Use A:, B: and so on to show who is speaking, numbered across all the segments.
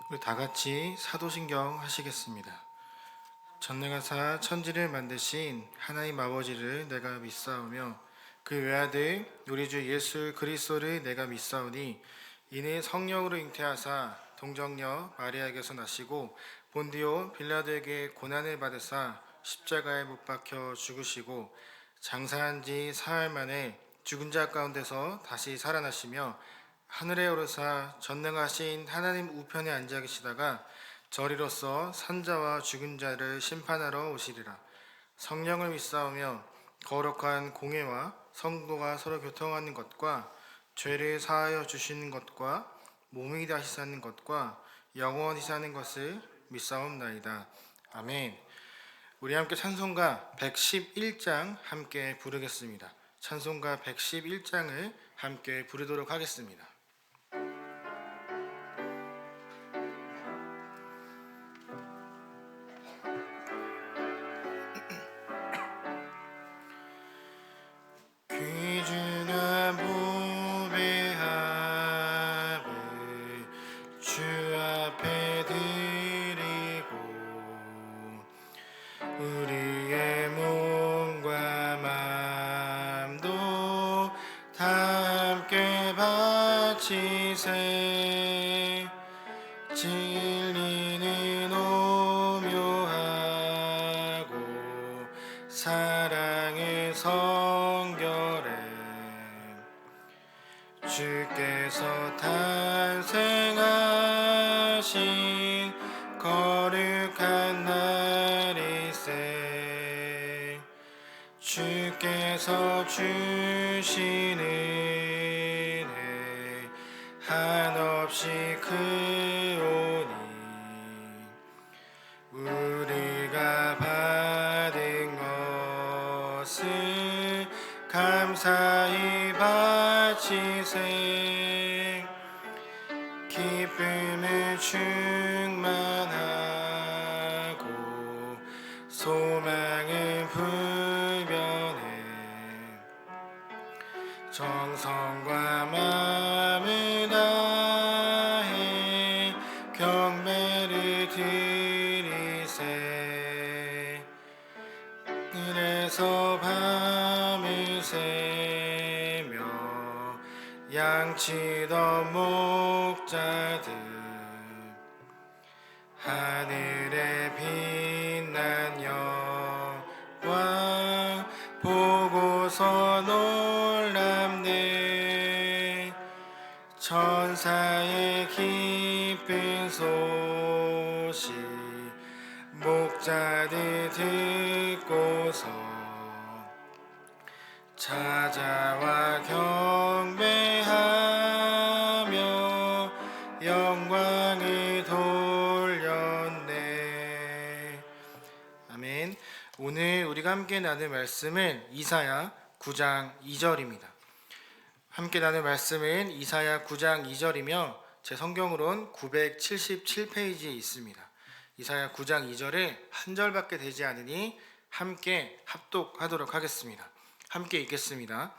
A: 우리 다 같이 사도신경 하시겠습니다. 전능하사 천지를 만드신 하나님 아버지를 내가 믿사오며 그 외아들 우리 주 예수 그리스도를 내가 믿사오니 이는 성령으로 잉태하사 동정녀 마리아에게서 나시고 본디오 빌라도에게 고난을 받으사 십자가에 못 박혀 죽으시고 장사한 지 사흘 만에 죽은 자 가운데서 다시 살아나시며 하늘에 오르사 전능하신 하나님 우편에 앉아 계시다가 저리로서 산자와 죽은 자를 심판하러 오시리라. 성령을 믿사오며 거룩한 공회와 성도가 서로 교통하는 것과 죄를 사하여 주시는 것과 몸이 다시 사는 것과 영원히 사는 것을 믿사옵나이다. 아멘. 우리 함께 찬송가 111장 함께 부르겠습니다. 찬송가 111장을 함께 부르도록 하겠습니다. 귀중한 보배함을 주 앞에 드리고 우리의 몸과 맘도 다 함께 바치세. 진리는 오묘하고 사랑의 성결에 주께서 탄생하신 거룩한 날일세. 주께서 주신 은혜 한없이 크오니 우리가 받은 것을 감사히 바치세. 기쁨을 충만하고 소망을 불변해 정성과 마음을 다해 경배를 드리세. 그래서 밤을 새며 양치던 목자들 하늘에 빛난 영광 보고서 놀랍네. 천사의 기쁜 소식 목자들 듣고서 찾아와 경배하며 영광을 돌렸네. 아멘. 오늘 우리가 함께 나눌 말씀은 이사야 9장 2절입니다. 함께 나눌 말씀은 이사야 9장 2절이며 제 성경으론 977페이지에 있습니다. 이사야 9장 2절에 한 절밖에 되지 않으니 함께 합독하도록 하겠습니다. 함께 읽겠습니다.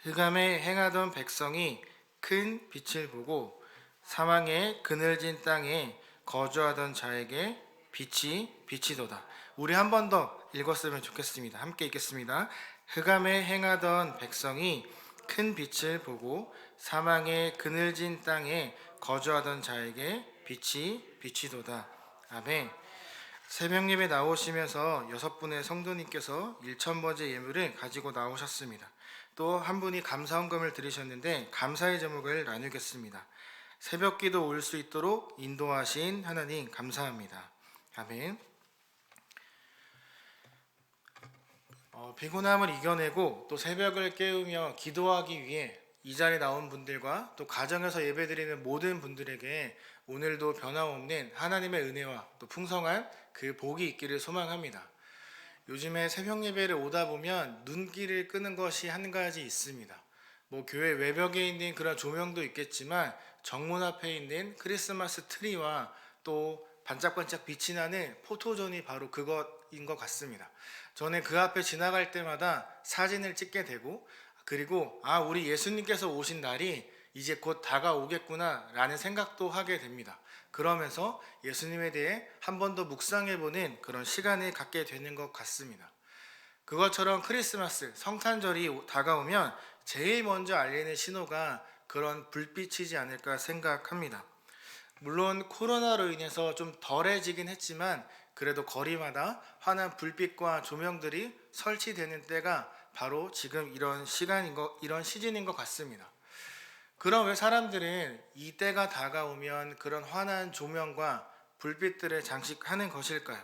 A: 흑암에 행하던 백성이 큰 빛을 보고 사망의 그늘진 땅에 거주하던 자에게 빛이 비치도다. 우리 한 번 더 읽었으면 좋겠습니다. 함께 읽겠습니다. 흑암에 행하던 백성이 큰 빛을 보고 사망의 그늘진 땅에 거주하던 자에게 빛이 비치도다. 아멘. 새벽 예배 나오시면서 6분의 성도님께서 1,000번째 예물을 가지고 나오셨습니다. 또 한 분이 감사헌금을 드리셨는데 감사의 제목을 나누겠습니다. 새벽 기도 올 수 있도록 인도하신 하나님 감사합니다. 아멘. 피곤함을 이겨내고 또 새벽을 깨우며 기도하기 위해 이 자리에 나온 분들과 또 가정에서 예배드리는 모든 분들에게 오늘도 변함없는 하나님의 은혜와 또 풍성한 그 복이 있기를 소망합니다. 요즘에 새벽 예배를 오다 보면 눈길을 끄는 것이 한 가지 있습니다. 교회 외벽에 있는 그런 조명도 있겠지만 정문 앞에 있는 크리스마스 트리와 또 반짝반짝 빛이 나는 포토존이 바로 그것인 것 같습니다. 저는 그 앞에 지나갈 때마다 사진을 찍게 되고, 그리고 우리 예수님께서 오신 날이 이제 곧 다가오겠구나라는 생각도 하게 됩니다. 그러면서 예수님에 대해 한 번 더 묵상해보는 그런 시간을 갖게 되는 것 같습니다. 그것처럼 크리스마스, 성탄절이 다가오면 제일 먼저 알리는 신호가 그런 불빛이지 않을까 생각합니다. 물론 코로나로 인해서 좀 덜해지긴 했지만 그래도 거리마다 환한 불빛과 조명들이 설치되는 때가 바로 지금 이런 시즌인 것 같습니다. 그럼 왜 사람들은 이 때가 다가오면 그런 환한 조명과 불빛들을 장식하는 것일까요?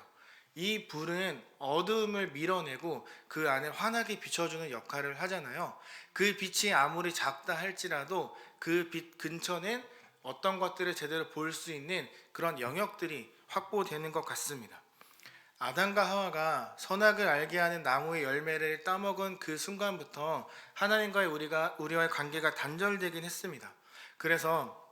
A: 이 불은 어두움을 밀어내고 그 안에 환하게 비춰주는 역할을 하잖아요. 그 빛이 아무리 작다 할지라도 그 빛 근처는 어떤 것들을 제대로 볼 수 있는 그런 영역들이 확보되는 것 같습니다. 아담과 하와가 선악을 알게 하는 나무의 열매를 따먹은 그 순간부터 하나님과의 우리와의 관계가 단절되긴 했습니다. 그래서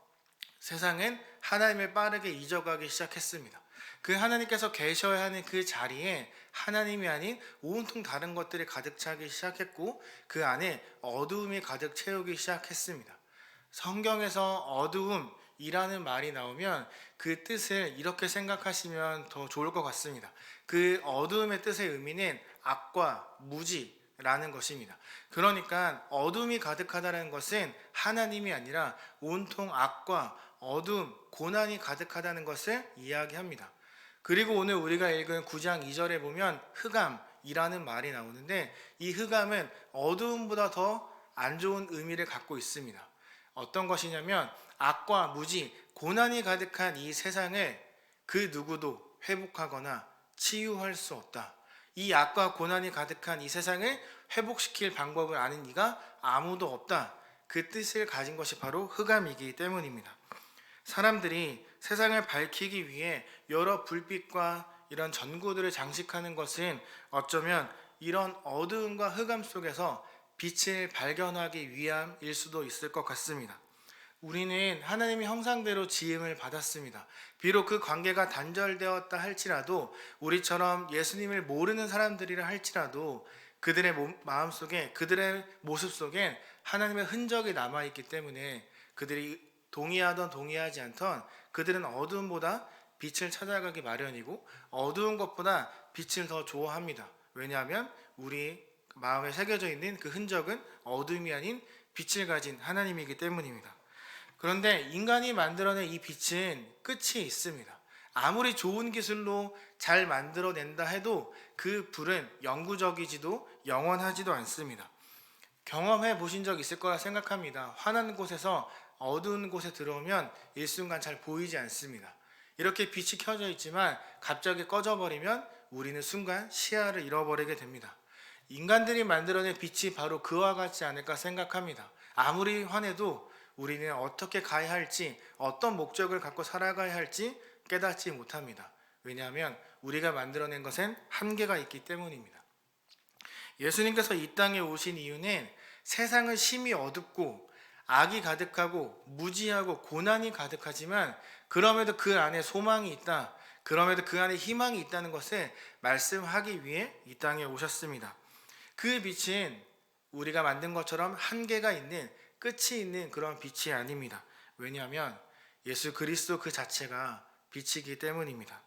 A: 세상은 하나님을 빠르게 잊어가기 시작했습니다. 그 하나님께서 계셔야 하는 그 자리에 하나님이 아닌 온통 다른 것들이 가득 차기 시작했고 그 안에 어두움이 가득 채우기 시작했습니다. 성경에서 어두움이라는 말이 나오면 그 뜻을 이렇게 생각하시면 더 좋을 것 같습니다. 그 어두움의 뜻의 의미는 악과 무지라는 것입니다. 그러니까 어둠이 가득하다는 것은 하나님이 아니라 온통 악과 어둠, 고난이 가득하다는 것을 이야기합니다. 그리고 오늘 우리가 읽은 9장 2절에 보면 흑암이라는 말이 나오는데 이 흑암은 어두움보다 더 안 좋은 의미를 갖고 있습니다. 어떤 것이냐면 악과 무지, 고난이 가득한 이 세상을 그 누구도 회복하거나 치유할 수 없다. 이 악과 고난이 가득한 이 세상을 회복시킬 방법을 아는 이가 아무도 없다. 그 뜻을 가진 것이 바로 흑암이기 때문입니다. 사람들이 세상을 밝히기 위해 여러 불빛과 이런 전구들을 장식하는 것은 어쩌면 이런 어두움과 흑암 속에서 빛을 발견하기 위함일 수도 있을 것 같습니다. 우리는 하나님의 형상대로 지음을 받았습니다. 비록 그 관계가 단절되었다 할지라도 우리처럼 예수님을 모르는 사람들이라 할지라도 그들의 마음속에 그들의 모습 속에 하나님의 흔적이 남아있기 때문에 그들이 동의하던 동의하지 않던 그들은 어두움보다 빛을 찾아가기 마련이고 어두운 것보다 빛을 더 좋아합니다. 왜냐하면 우리 마음에 새겨져 있는 그 흔적은 어둠이 아닌 빛을 가진 하나님이기 때문입니다. 그런데 인간이 만들어낸 이 빛은 끝이 있습니다. 아무리 좋은 기술로 잘 만들어낸다 해도 그 불은 영구적이지도 영원하지도 않습니다. 경험해 보신 적 있을 거라 생각합니다. 환한 곳에서 어두운 곳에 들어오면 일순간 잘 보이지 않습니다. 이렇게 빛이 켜져 있지만 갑자기 꺼져버리면 우리는 순간 시야를 잃어버리게 됩니다. 인간들이 만들어낸 빛이 바로 그와 같지 않을까 생각합니다. 아무리 환해도 우리는 어떻게 가야 할지, 어떤 목적을 갖고 살아가야 할지 깨닫지 못합니다. 왜냐하면 우리가 만들어낸 것엔 한계가 있기 때문입니다. 예수님께서 이 땅에 오신 이유는 세상은 심히 어둡고 악이 가득하고 무지하고 고난이 가득하지만 그럼에도 그 안에 소망이 있다. 그럼에도 그 안에 희망이 있다는 것을 말씀하기 위해 이 땅에 오셨습니다. 그 빛은 우리가 만든 것처럼 한계가 있는 끝이 있는 그런 빛이 아닙니다. 왜냐하면 예수 그리스도 그 자체가 빛이기 때문입니다.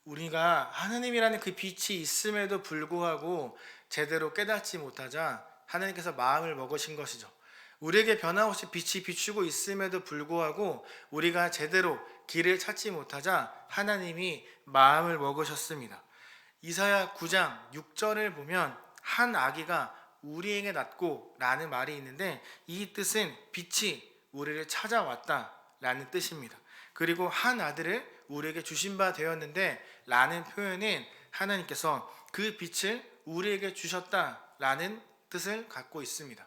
A: 우리가 하나님이라는 그 빛이 있음에도 불구하고 제대로 깨닫지 못하자 하나님께서 마음을 먹으신 것이죠. 우리에게 변함없이 빛이 비추고 있음에도 불구하고 우리가 제대로 길을 찾지 못하자 하나님이 마음을 먹으셨습니다. 이사야 9장 6절을 보면 한 아기가 우리에게 낳고 라는 말이 있는데 이 뜻은 빛이 우리를 찾아왔다 라는 뜻입니다. 그리고 한 아들을 우리에게 주신 바 되었는데 라는 표현은 하나님께서 그 빛을 우리에게 주셨다 라는 뜻을 갖고 있습니다.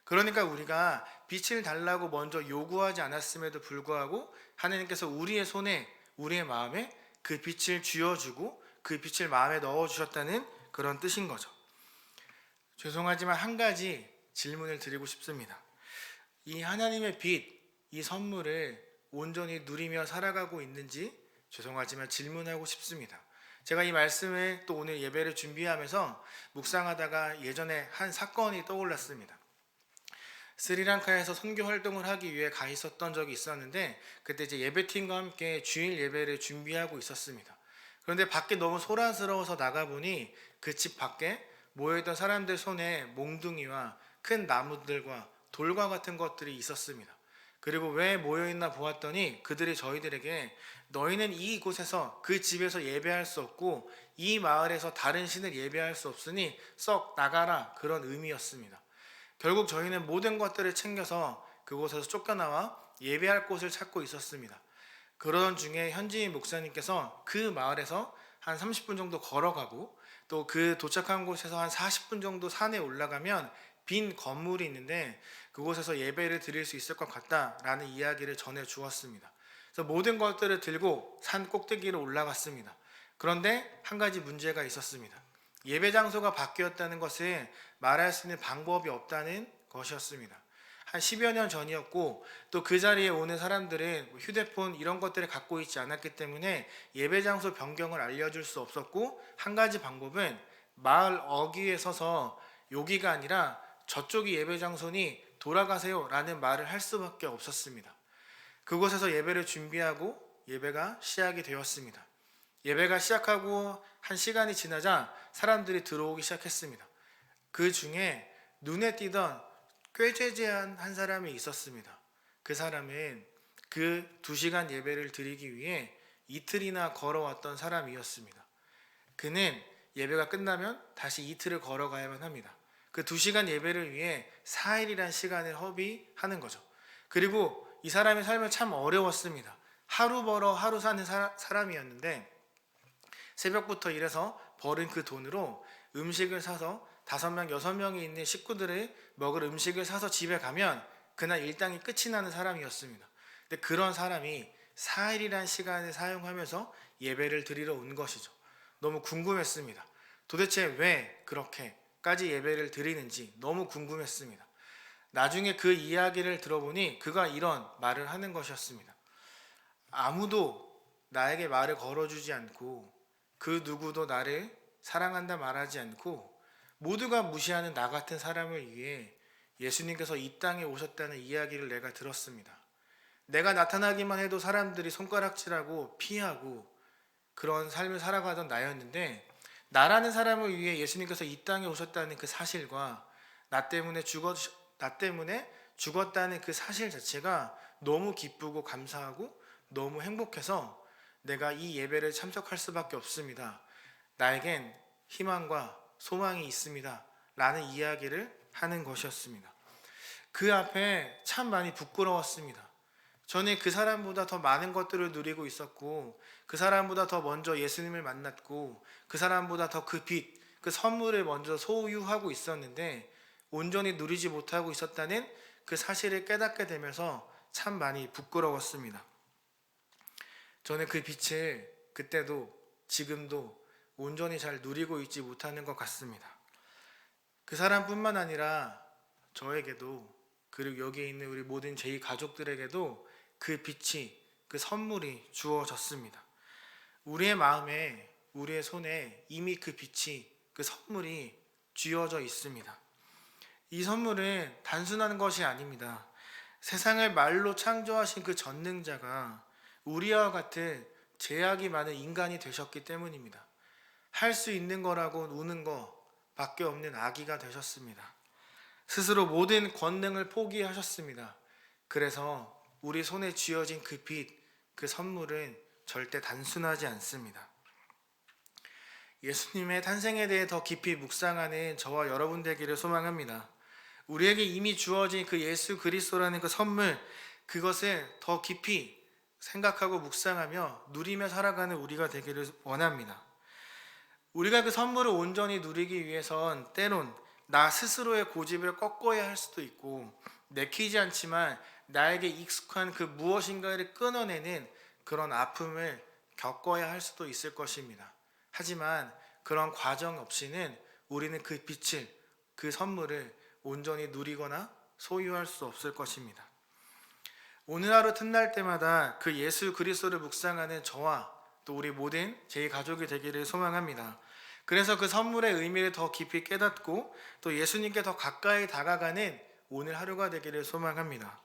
A: 그러니까 우리가 빛을 달라고 먼저 요구하지 않았음에도 불구하고 하나님께서 우리의 손에 우리의 마음에 그 빛을 쥐어주고 그 빛을 마음에 넣어주셨다는 그런 뜻인 거죠. 죄송하지만 한 가지 질문을 드리고 싶습니다. 이 하나님의 빛, 이 선물을 온전히 누리며 살아가고 있는지 죄송하지만 질문하고 싶습니다. 제가 이 말씀을 또 오늘 예배를 준비하면서 묵상하다가 예전에 한 사건이 떠올랐습니다. 스리랑카에서 선교 활동을 하기 위해 가 있었던 적이 있었는데 그때 이제 예배팀과 함께 주일 예배를 준비하고 있었습니다. 그런데 밖에 너무 소란스러워서 나가보니 그 집 밖에 모여있던 사람들 손에 몽둥이와 큰 나무들과 돌과 같은 것들이 있었습니다. 그리고 왜 모여있나 보았더니 그들이 저희들에게 너희는 이곳에서 그 집에서 예배할 수 없고 이 마을에서 다른 신을 예배할 수 없으니 썩 나가라, 그런 의미였습니다. 결국 저희는 모든 것들을 챙겨서 그곳에서 쫓겨나와 예배할 곳을 찾고 있었습니다. 그러던 중에 현지인 목사님께서 그 마을에서 한 30분 정도 걸어가고 또 그 도착한 곳에서 한 40분 정도 산에 올라가면 빈 건물이 있는데 그곳에서 예배를 드릴 수 있을 것 같다라는 이야기를 전해 주었습니다. 그래서 모든 것들을 들고 산 꼭대기로 올라갔습니다. 그런데 한 가지 문제가 있었습니다. 예배 장소가 바뀌었다는 것을 말할 수 있는 방법이 없다는 것이었습니다. 한 10여 년 전이었고 또 그 자리에 오는 사람들은 휴대폰 이런 것들을 갖고 있지 않았기 때문에 예배 장소 변경을 알려줄 수 없었고, 한 가지 방법은 마을 어귀에 서서 여기가 아니라 저쪽이 예배 장소니 돌아가세요 라는 말을 할 수밖에 없었습니다. 그곳에서 예배를 준비하고 예배가 시작이 되었습니다. 예배가 시작하고 한 시간이 지나자 사람들이 들어오기 시작했습니다. 그 중에 눈에 띄던 꾀죄죄한 한 사람이 있었습니다. 그 사람은 그 2시간 예배를 드리기 위해 이틀이나 걸어왔던 사람이었습니다. 그는 예배가 끝나면 다시 이틀을 걸어가야만 합니다. 그 2시간 예배를 위해 4일이란 시간을 허비하는 거죠. 그리고 이 사람의 삶은 참 어려웠습니다. 하루 벌어 하루 사는 사람이었는데 새벽부터 일해서 벌은 그 돈으로 음식을 사서 5명, 6명이 있는 식구들을 먹을 음식을 사서 집에 가면 그날 일당이 끝이 나는 사람이었습니다. 근데 그런 사람이 4일이란 시간을 사용하면서 예배를 드리러 온 것이죠. 너무 궁금했습니다. 도대체 왜 그렇게까지 예배를 드리는지 너무 궁금했습니다. 나중에 그 이야기를 들어보니 그가 이런 말을 하는 것이었습니다. 아무도 나에게 말을 걸어주지 않고 그 누구도 나를 사랑한다 말하지 않고 모두가 무시하는 나 같은 사람을 위해 예수님께서 이 땅에 오셨다는 이야기를 내가 들었습니다. 내가 나타나기만 해도 사람들이 손가락질하고 피하고 그런 삶을 살아가던 나였는데, 나라는 사람을 위해 예수님께서 이 땅에 오셨다는 그 사실과 나 때문에 죽었다는 그 사실 자체가 너무 기쁘고 감사하고 너무 행복해서 내가 이 예배를 참석할 수밖에 없습니다. 나에겐 희망과 소망이 있습니다 라는 이야기를 하는 것이었습니다. 그 앞에 참 많이 부끄러웠습니다. 저는 그 사람보다 더 많은 것들을 누리고 있었고 그 사람보다 더 먼저 예수님을 만났고 그 사람보다 더 그 빛, 그 선물을 먼저 소유하고 있었는데 온전히 누리지 못하고 있었다는 그 사실을 깨닫게 되면서 참 많이 부끄러웠습니다. 저는 그 빛을 그때도 지금도 온전히 잘 누리고 있지 못하는 것 같습니다. 그 사람뿐만 아니라 저에게도, 그리고 여기에 있는 우리 모든 제2 가족들에게도 그 빛이, 그 선물이 주어졌습니다. 우리의 마음에, 우리의 손에 이미 그 빛이, 그 선물이 쥐어져 있습니다. 이 선물은 단순한 것이 아닙니다. 세상을 말로 창조하신 그 전능자가 우리와 같은 제약이 많은 인간이 되셨기 때문입니다. 할 수 있는 거라고 우는 거 밖에 없는 아기가 되셨습니다. 스스로 모든 권능을 포기하셨습니다. 그래서 우리 손에 쥐어진 그 빛, 그 선물은 절대 단순하지 않습니다. 예수님의 탄생에 대해 더 깊이 묵상하는 저와 여러분 되기를 소망합니다. 우리에게 이미 주어진 그 예수 그리스도라는 그 선물, 그것을 더 깊이 생각하고 묵상하며 누리며 살아가는 우리가 되기를 원합니다. 우리가 그 선물을 온전히 누리기 위해선 때론 나 스스로의 고집을 꺾어야 할 수도 있고, 내키지 않지만 나에게 익숙한 그 무엇인가를 끊어내는 그런 아픔을 겪어야 할 수도 있을 것입니다. 하지만 그런 과정 없이는 우리는 그 빛을, 그 선물을 온전히 누리거나 소유할 수 없을 것입니다. 오늘 하루 틈날 때마다 그 예수 그리스도를 묵상하는 저와 또 우리 모든 제 가족이 되기를 소망합니다. 그래서 그 선물의 의미를 더 깊이 깨닫고 또 예수님께 더 가까이 다가가는 오늘 하루가 되기를 소망합니다.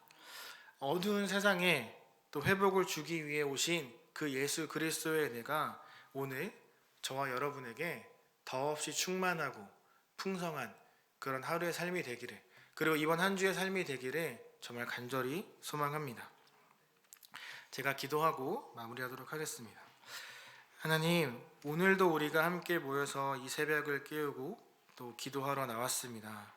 A: 어두운 세상에 또 회복을 주기 위해 오신 그 예수 그리스도의 은혜가 오늘 저와 여러분에게 더없이 충만하고 풍성한 그런 하루의 삶이 되기를, 그리고 이번 한 주의 삶이 되기를 정말 간절히 소망합니다. 제가 기도하고 마무리하도록 하겠습니다. 하나님, 오늘도 우리가 함께 모여서 이 새벽을 깨우고 또 기도하러 나왔습니다.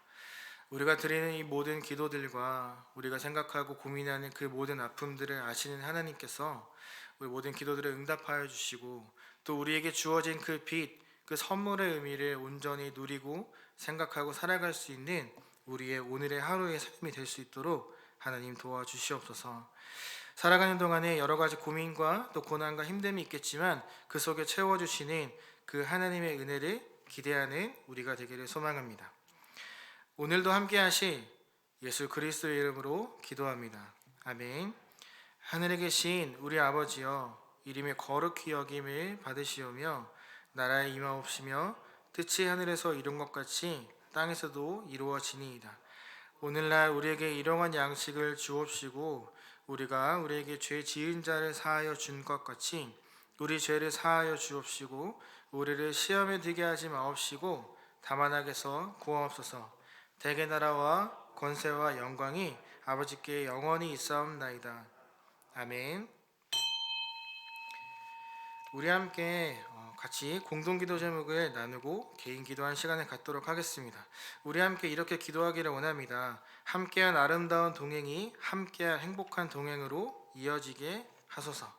A: 우리가 드리는 이 모든 기도들과 우리가 생각하고 고민하는 그 모든 아픔들을 아시는 하나님께서 우리 모든 기도들을 응답하여 주시고, 또 우리에게 주어진 그 빛, 그 선물의 의미를 온전히 누리고 생각하고 살아갈 수 있는 우리의 오늘의 하루의 삶이 될 수 있도록 하나님 도와주시옵소서. 살아가는 동안에 여러 가지 고민과 또 고난과 힘듦이 있겠지만 그 속에 채워주시는 그 하나님의 은혜를 기대하는 우리가 되기를 소망합니다. 오늘도 함께 하실 예수 그리스도의 이름으로 기도합니다. 아멘. 하늘에 계신 우리 아버지여, 이름이 거룩히 여김을 받으시오며 나라의 임하옵시며 뜻이 하늘에서 이룬 것 같이 땅에서도 이루어지니이다. 오늘날 우리에게 일용할 양식을 주옵시고 우리가 우리에게 죄 지은 자를 사하여 준 것 같이 우리 죄를 사하여 주옵시고 우리를 시험에 들게 하지 마옵시고 다만 악에서 구하옵소서. 대개 나라와 권세와 영광이 아버지께 영원히 있사옵나이다. 아멘. 우리 함께 같이 공동기도 제목을 나누고 개인 기도한 시간을 갖도록 하겠습니다. 우리 함께 이렇게 기도하기를 원합니다. 함께한 아름다운 동행이 함께한 행복한 동행으로 이어지게 하소서.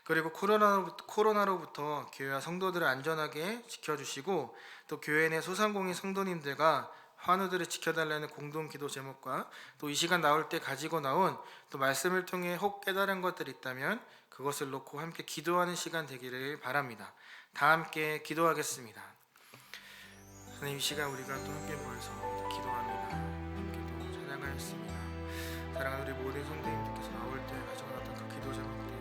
A: 그리고 코로나로부터 교회와 성도들을 안전하게 지켜주시고 또 교회 내 소상공인 성도님들과 환우들을 지켜달라는 공동기도 제목과 또 이 시간 나올 때 가지고 나온 또 말씀을 통해 혹 깨달은 것들이 있다면 그것을 놓고 함께 기도하는 시간 되기를 바랍니다. 다 함께 기도하겠습니다. 하나님, 이 시간 우리가 또 함께 모여서 기도합니다. 함께 또 찬양하였습니다. 사랑하는 우리 모든 성도님들께서 나올 때 가져왔던 그 기도 제목들